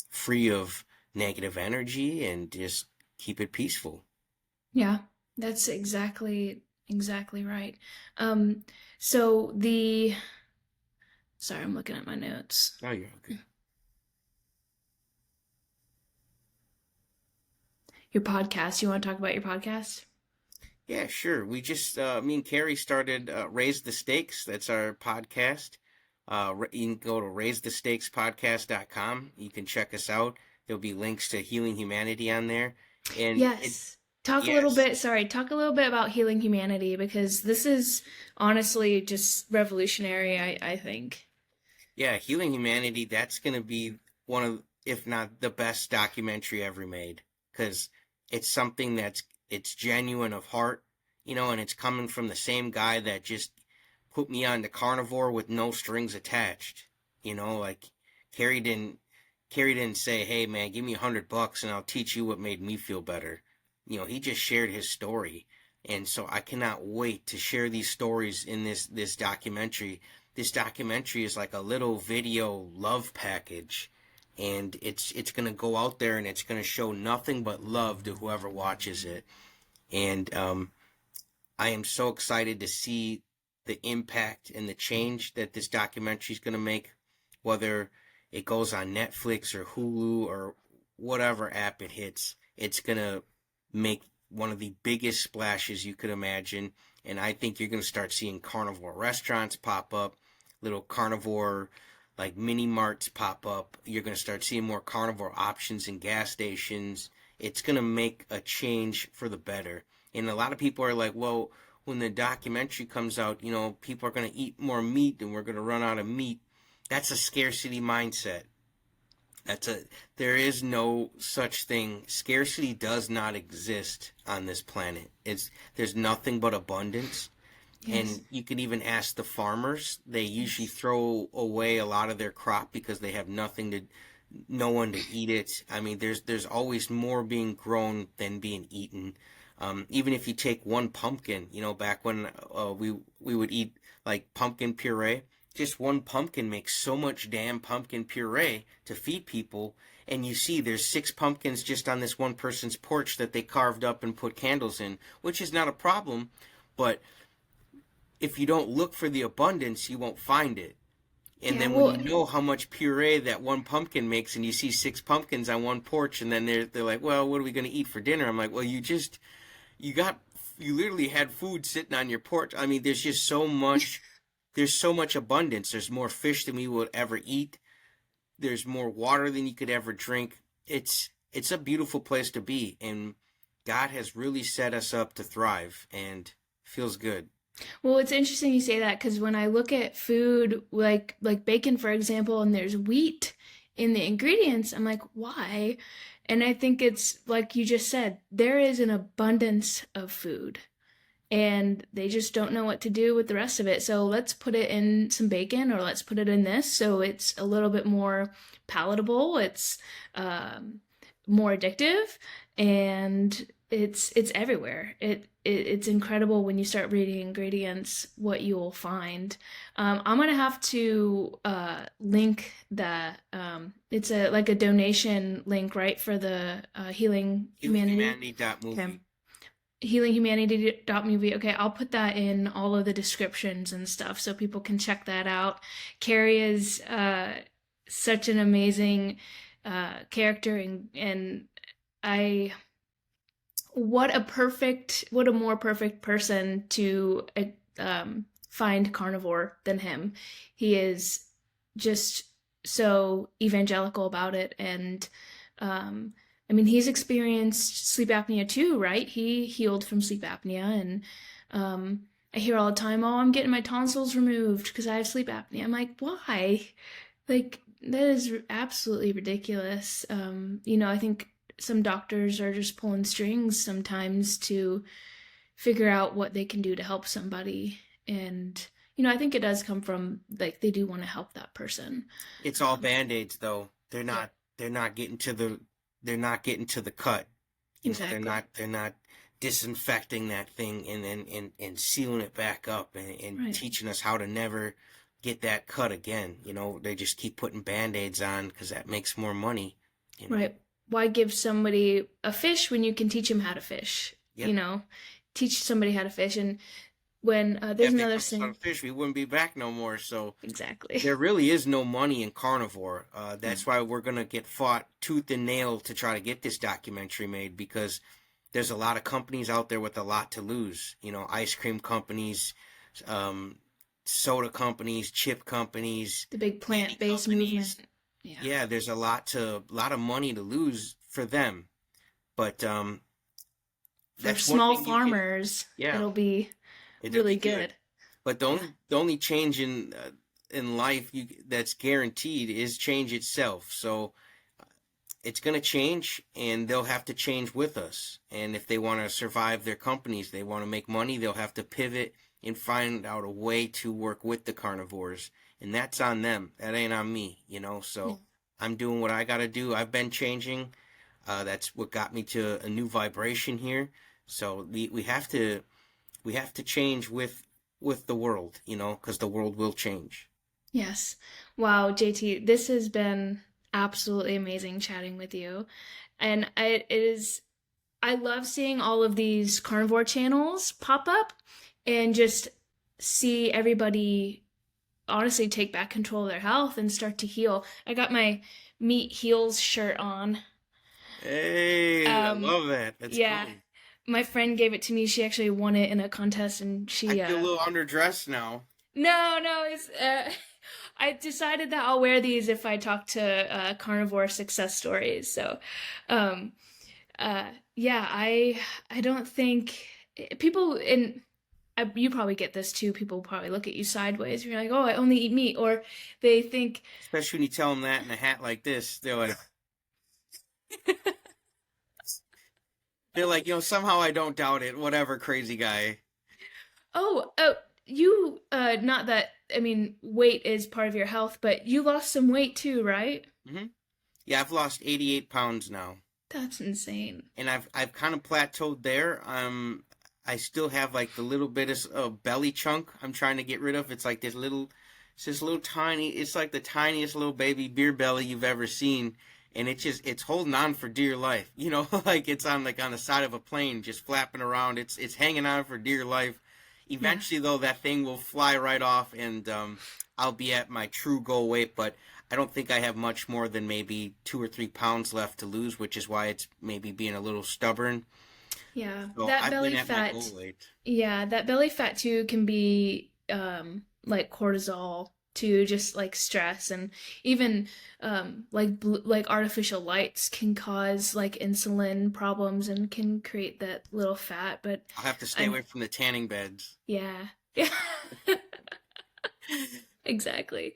free of negative energy and just keep it peaceful. Yeah, that's exactly right. Um, so the sorry, I'm looking at my notes. Oh, you're okay. Your podcast. You want to talk about your podcast? Yeah, sure. Me and Carrie started Raise the Stakes. That's our podcast. You can go to raisethestakespodcast.com. You can check us out. There'll be links to Healing Humanity on there. And Yes. Talk a little yes, bit, sorry, talk a little bit about healing humanity because this is honestly just revolutionary, I think. yeah, Healing Humanity, that's going to be one of, if not the best documentary ever made, because it's something it's genuine of heart, and it's coming from the same guy that just put me on the Carnivore with no strings attached. Like Carrie didn't Carrie didn't say, "Hey man, give me $100 and I'll teach you what made me feel better." He just shared his story. And so I cannot wait to share these stories in this documentary. This documentary is like a little video love package, and it's going to go out there and it's going to show nothing but love to whoever watches it. And I am so excited to see the impact and the change that this documentary is going to make, whether it goes on Netflix or Hulu or whatever app it hits. It's going to make one of the biggest splashes you could imagine. And I think you're going to start seeing carnivore restaurants pop up, little carnivore like mini marts pop up. You're going to start seeing more carnivore options in gas stations. It's going to make a change for the better. And a lot of people are like, well, when the documentary comes out, people are going to eat more meat and we're going to run out of meat. That's a scarcity mindset. That's a There is no such thing. Scarcity does not exist on this planet. There's nothing but abundance. Yes. And you can even ask the farmers. They usually Yes. throw away a lot of their crop because they have no one to eat it. I mean, there's always more being grown than being eaten. Even if you take one pumpkin, back when we would eat like pumpkin puree, just one pumpkin makes so much damn pumpkin puree to feed people. And you see, there's 6 pumpkins just on this one person's porch that they carved up and put candles in, which is not a problem. But if you don't look for the abundance, you won't find it. And Yeah, then when well, you know how much puree that one pumpkin makes, and you see 6 pumpkins on one porch, and then they're like, "Well, what are we going to eat for dinner?" I'm like, "Well, you got you literally had food sitting on your porch." I mean, there's so much abundance. There's more fish than we would ever eat. There's more water than you could ever drink. It's a beautiful place to be, and God has really set us up to thrive, and feels good. well, it's interesting you say that because when I look at food like bacon, for example, and there's wheat in the ingredients, I'm like, why? And I think it's like you just said, there is an abundance of food. And they just don't know what to do with the rest of it. So let's put it in some bacon or let's put it in this so it's a little bit more palatable. It's um, more addictive, and it's everywhere. It's incredible when you start reading ingredients what you will find. I'm gonna have to link that. It's a like a donation link, right, for the Healing Humanity. Okay. HealingHumanity.movie. Healinghumanity.movie. Okay, I'll put that in all of the descriptions and stuff so people can check that out. Carrie is such an amazing character, and I what a more perfect person to find Carnivore than him. He is just so evangelical about it, and I mean, he's experienced sleep apnea too, right? He healed from sleep apnea, and I hear all the time, "Oh, I'm getting my tonsils removed because I have sleep apnea." I'm like, why? Like, that is absolutely ridiculous. I think some doctors are just pulling strings sometimes to figure out what they can do to help somebody. And, I think it does come from, like, they do want to help that person. It's all Um, band-aids though. They're yeah, not they're not getting to the cut. They're exactly. not disinfecting that thing and then and sealing it back up and Right. teaching us how to never get that cut again. They just keep putting band-aids on because that makes more money, you know. Right. Why give somebody a fish when you can teach them how to fish? Yep. Teach somebody how to fish. And when there's If they another taught us how to thing. fish, we wouldn't be back no more. So Exactly. there really is no money in carnivore. That's why we're gonna get fought tooth and nail to try to get this documentary made because there's a lot of companies out there with a lot to lose. Ice cream companies, um, soda companies, chip companies, The big candy plant-based movement. companies. Yeah. Yeah, there's a lot of money to lose for them. But For that's one small thing you can. farmers, Yeah, it'll be it'll really be good. good. But the Yeah. only the only change in life that's guaranteed is change itself. So it's going to change, and they'll have to change with us. And if they want to survive their companies, they want to make money, they'll have to pivot and find out a way to work with the carnivores. And that's on them. That ain't on me. Yeah. So I'm doing what I got to do. I've been changing. That's what got me to a new vibration here. So we have to change with the world, because the world will change. Yes. Wow, JT, this has been absolutely amazing chatting with you. And I love seeing all of these carnivore channels pop up and just see everybody honestly take back control of their health and start to heal. I got my Meat Heals shirt on. Hey, I Um, love that. That's yeah, cool. my friend gave it to me. She actually won it in a contest, and I she feel a little underdressed now. no, it's I decided that I'll wear these if I talk to carnivore success stories. So, um, uh, yeah, I don't think people in you probably get this too. People probably look at you sideways. You're like, oh, I only eat meat, or they think, Especially when you tell them that in a hat like this. They're like, somehow I don't doubt it. Whatever, crazy guy. oh, you not that I mean, weight is part of your health, but you lost some weight too, right? hmm Yeah, I've lost 88 pounds now, That's insane. and I've kind of plateaued there. I still have like the little bit of belly chunk I'm trying to get rid of. It's this little tiny. It's like the tiniest little baby beer belly you've ever seen, and it's holding on for dear life. Like it's on the side of a plane, just flapping around. It's hanging on for dear life. Yeah. Eventually, though, that thing will fly right off, and I'll be at my true goal weight. But I don't think I have much more than maybe 2 or 3 pounds left to lose, which is why it's maybe being a little stubborn. Yeah. So That I've been belly at my goal fat, weight. yeah, that belly fat too can be like cortisol too, just like stress and even like artificial lights can cause like insulin problems and can create that little fat, but I'll have to stay I'm away from the tanning beds. yeah. Yeah. Exactly.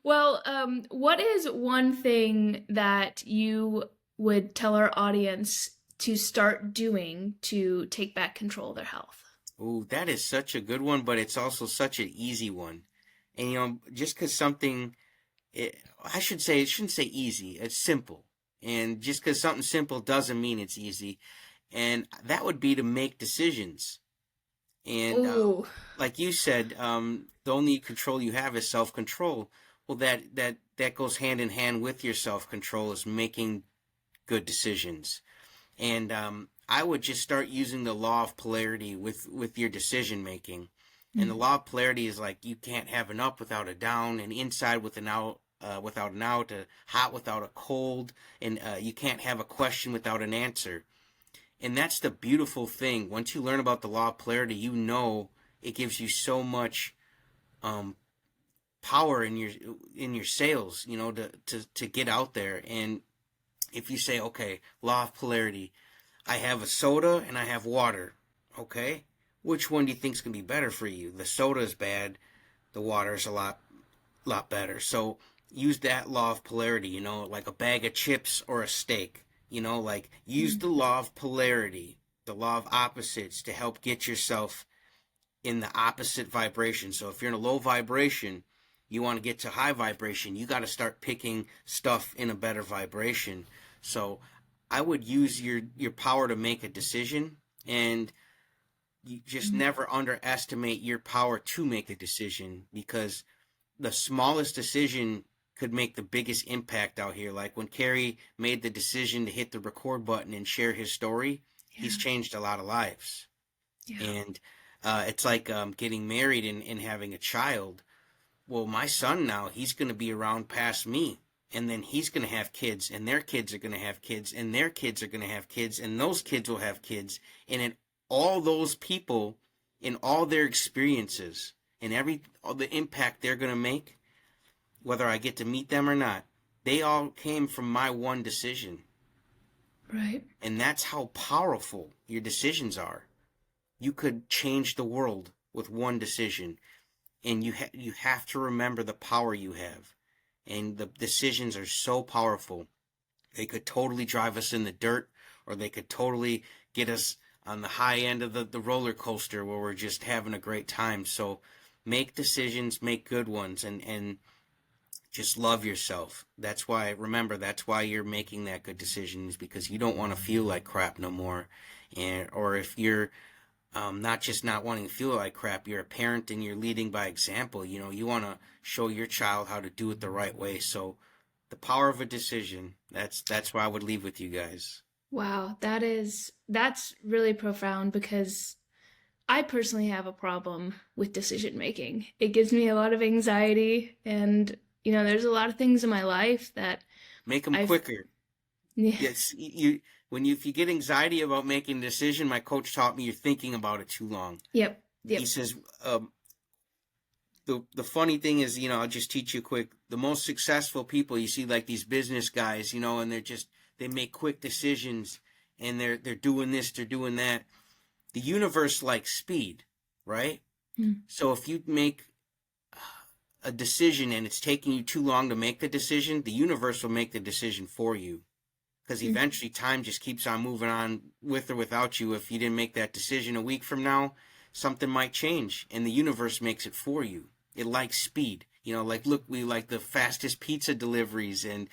Well, what is one thing that you would tell our audience to start doing to take back control of their health? Ooh, that is such a good one, but it's also such an easy one. And just because I should say, it shouldn't say easy. It's simple. And just because something's simple doesn't mean it's easy. And that would be to make decisions. And Ooh, like you said, the only control you have is self-control. Well, that goes hand in hand with your self-control is making good decisions. And I would just start using the law of polarity with your decision making. And the mm, law of polarity is like you can't have an up without a down, an inside with an out without an out, a hot without a cold, and you can't have a question without an answer. And that's the beautiful thing. Once you learn about the law of polarity, it gives you so much um, power in your sales, to get out there. And if you say, okay, law of polarity, I have a soda and I have water. Okay, which one do you think is gonna be better for you? The soda is bad. The water is a lot better. So use that law of polarity. Like a bag of chips or a steak. Like use mm, the law of polarity, the law of opposites, to help get yourself in the opposite vibration. So if you're in a low vibration, you want to get to high vibration, you got to start picking stuff in a better vibration. So I would use your power to make a decision And you just Mm. never underestimate your power to make a decision, because the smallest decision could make the biggest impact out here. Like when Kerry made the decision to hit the record button and share his story, he's Yeah. changed a lot of lives. Yeah. And it's like getting married and having a child. Well, my son now, he's going to be around past me. And then he's going to have kids, and their kids are going to have kids, and their kids are going to have kids, and those kids will have kids. And in all those people, in all their experiences, and all the impact they're going to make, whether I get to meet them or not, they all came from my one decision. Right. And that's how powerful your decisions are. You could change the world with one decision. And you have to remember the power you have. And the decisions are so powerful. They could totally drive us in the dirt, or they could totally get us on the high end of the roller coaster where we're just having a great time. So make decisions, make good ones, and just love yourself. Remember, that's why you're making that good decision, is because you don't want to feel like crap no more. Or if you're not just not wanting to feel like crap, you're a parent and you're leading by example. You want to show your child how to do it the right way. So the power of a decision, that's what I would leave with you guys. Wow, that's really profound because I personally have a problem with decision making. It gives me a lot of anxiety, and there's a lot of things in my life that Make them I've quicker. yeah, Yes, if you get anxiety about making a decision, my coach taught me you're thinking about it too long. yep, He yep. says, the funny thing is, I'll just teach you quick. The most successful people you see, like these business guys, and they make quick decisions, and they're doing this, they're doing that. The universe likes speed, right? Mm, So if you make a decision and it's taking you too long to make the decision, the universe will make the decision for you, because mm, eventually time just keeps on moving on with or without you. If you didn't make that decision a week from now, something might change, and the universe makes it for you. It likes speed. Like, look, we like the fastest pizza deliveries, and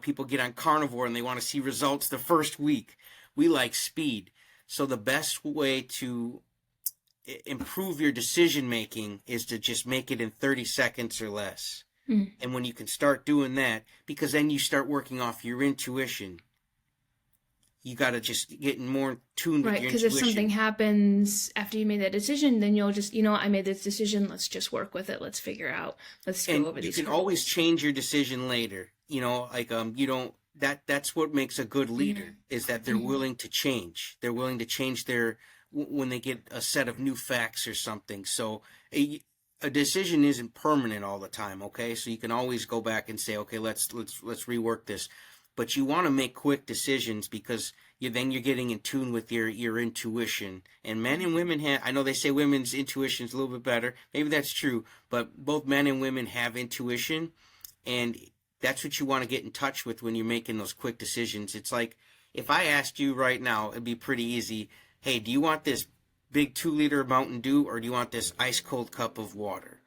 people get on Carnivore and they want to see results the first week. We like speed. So the best way to improve your decision making is to just make it in 30 seconds or less. mm. And when you can start doing that, because then you start working off your intuition. You got to just get more tuned with Right, your because if something intuition. happens after you made that decision, then you'll just, I made this decision, let's just work with it, let's figure out, let's go And over you these can always hurdles. change your decision later. Like you don't that's what makes a good Mm, leader, is that they're mm, willing to change. They're willing to change when they get a set of new facts or something. So a decision isn't permanent all the time, okay? So you can always go back and say, okay, let's rework this. But you want to make quick decisions, because you're getting in tune with your intuition. And men mm. and women have, I know they say women's intuition is a little bit better. Maybe that's true, but both men and women have intuition, and that's what you want to get in touch with when you're making those quick decisions. It's like, if I asked you right now, it'd be pretty easy. Hey, do you want this big 2 liter Mountain Dew, or do you want this ice cold cup of water?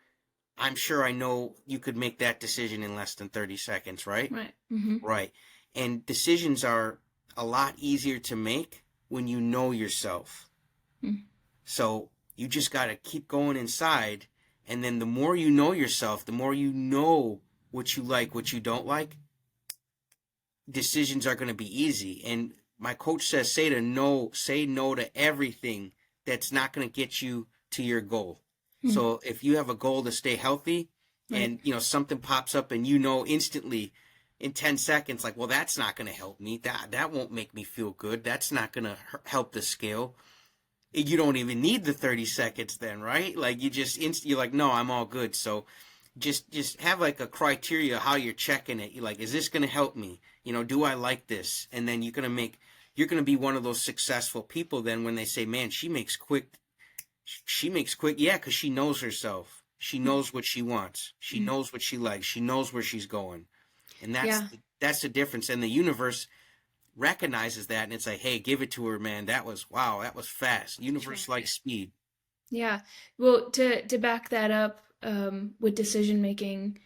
I'm sure I know you could make that decision in less than 30 seconds, right? Right. Mm-hmm. Right. And decisions are a lot easier to make when you know yourself. Mm. So you just got to keep going inside. And then the more you know yourself, the more you know what you like, what you don't like, decisions are going to be easy. And my coach says, say no to everything that's not going to get you to your goal. Mm. So if you have a goal to stay healthy, Right. and something pops up, and instantly in 10 seconds, like, well, that's not going to help me. That won't make me feel good. That's not going to help the scale. You don't even need the 30 seconds then, right? Like, you're like, no, I'm all good. So just have like a criteria how you're checking it. You're like, is this going to help me? Do I like this? And then you're going to be one of those successful people then, when they say, man, she makes quick. Yeah, because she knows herself. She Mm, knows what she wants. She mm. knows what she likes. She knows where she's going. And that's Yeah, that's the difference. And the universe recognizes that, and it's like, hey, give it to her, man. Wow, that was fast. Universe likes right. speed. Yeah. Well, to back that up, with decision making,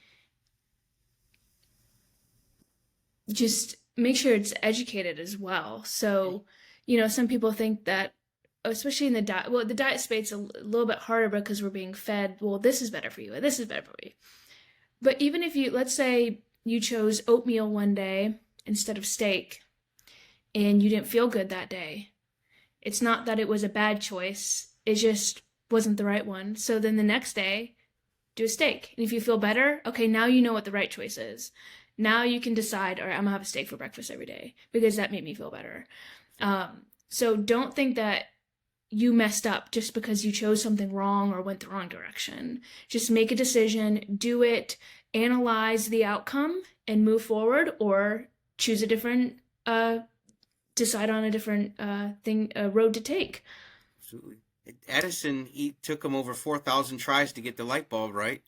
just make sure it's educated as well. So, some people think that especially in the diet, well, the diet space a little bit harder because we're being fed, well, this is better for you, and this is better for you. But even if you, let's say you chose oatmeal one day instead of steak and you didn't feel good that day, it's not that it was a bad choice, it just wasn't the right one. So then the next day, do a steak. And if you feel better, okay, now you know what the right choice is. Now you can decide, all right, I'm gonna have a steak for breakfast every day because that made me feel better. So don't think that you messed up just because you chose something wrong or went the wrong direction. Just make a decision, do it, analyze the outcome, and move forward, or choose a different, decide on a different road to take. Absolutely. Edison, he took him over 4,000 tries to get the light bulb right,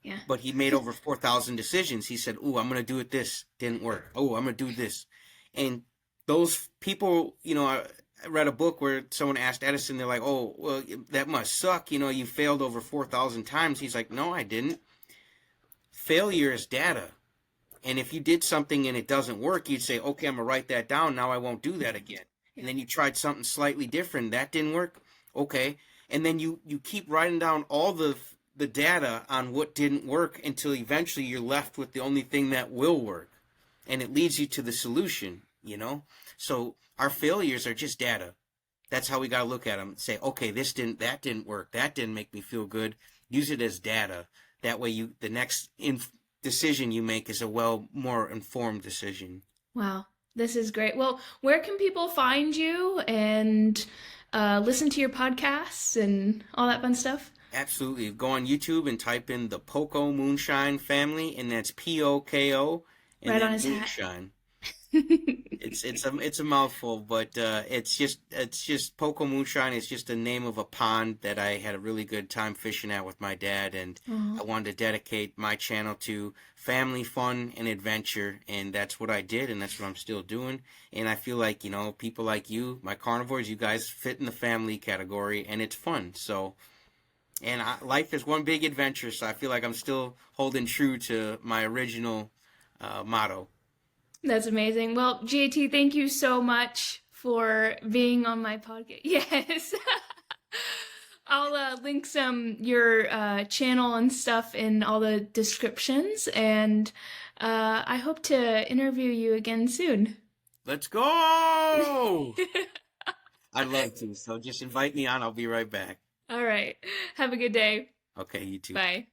Yeah. but he made over 4,000 decisions. He said, "Oh, I'm going to do it this." Didn't work. "Oh, I'm going to do this." And those people, I read a book where someone asked Edison, they're like, "Oh, well, that must suck. You failed over 4,000 times." He's like, "No, I didn't. Failure is data. And if you did something and it doesn't work, you'd say, okay, I'm going to write that down. Now I won't do that again." And then you tried something slightly different. That didn't work. Okay. And then you keep writing down all the data on what didn't work until eventually you're left with the only thing that will work. And it leads you to the solution. So our failures are just data. That's how we got to look at them. Say, okay, that didn't work. That didn't make me feel good. Use it as data. That way the next decision you make is a more informed decision. Wow, this is great. Well, where can people find you and listen to your podcasts and all that fun stuff? Absolutely. Go on YouTube and type in the Poco Moonshine family, and that's Poko, and Right on then his hat. Moonshine. It's a mouthful, but it's just Poco Moonshine is just the name of a pond that I had a really good time fishing at with my dad, and I Oh, wanted to dedicate my channel to family fun and adventure, and that's what I did, and that's what I'm still doing. And I feel like people like you, my carnivores, you guys fit in the family category, and it's fun. So, and life is one big adventure, so I feel like I'm still holding true to my original motto. that's amazing. Well, JT, thank you so much for being on my podcast. Yes. I'll link some your channel and stuff in all the descriptions, and I hope to interview you again soon. Let's go! I'd love to. So just invite me on. I'll be right back. All right. Have a good day. Okay, you too. Bye.